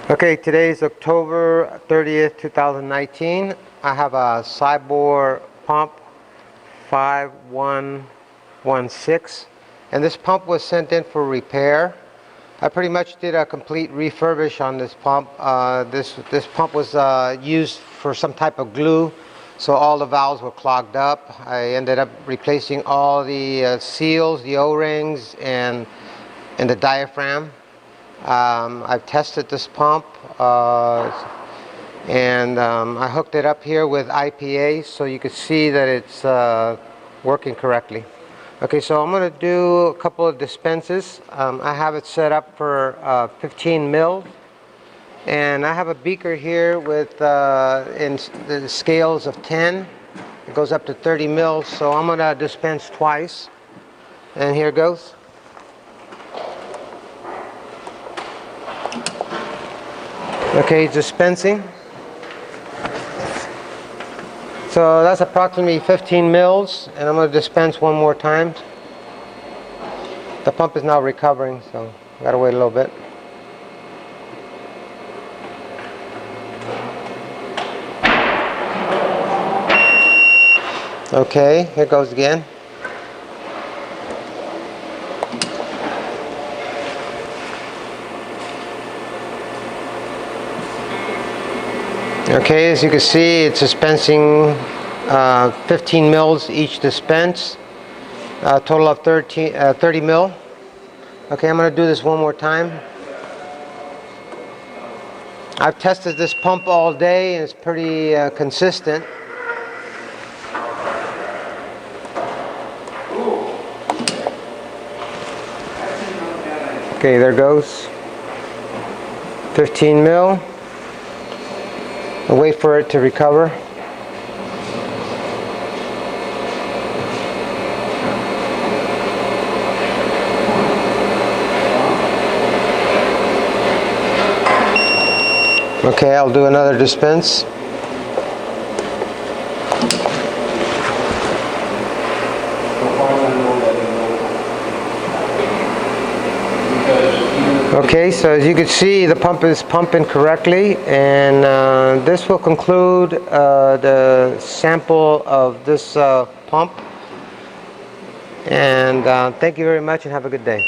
Okay, today is October 30th, 2019. I have a Cybor pump 5116, and this pump was sent in for repair. I pretty much did a complete refurbish on this pump. This pump was used for some type of glue, so all the valves were clogged up. I ended up replacing all the seals, the O-rings, and the diaphragm. I've tested this pump and I hooked it up here with IPA so you can see that it's working correctly. Okay, so I'm going to do a couple of dispenses. I have it set up for 15 mils, and I have a beaker here with in the scales of 10. It goes up to 30 mils, so I'm going to dispense twice, and here goes. Okay, dispensing. So that's approximately 15 mils, and I'm going to dispense one more time. The pump is now recovering, so I gotta wait a little bit. Okay, here goes again. Okay, as you can see, it's dispensing 15 mils each dispense, total of 30 mil. Okay, I'm going to do this one more time. I've tested this pump all day and it's pretty consistent. Okay, there goes 15 mil. I'll wait for it to recover. Okay, I'll do another dispense. Okay, so as you can see, the pump is pumping correctly, and this will conclude the sample of this pump. And thank you very much and have a good day.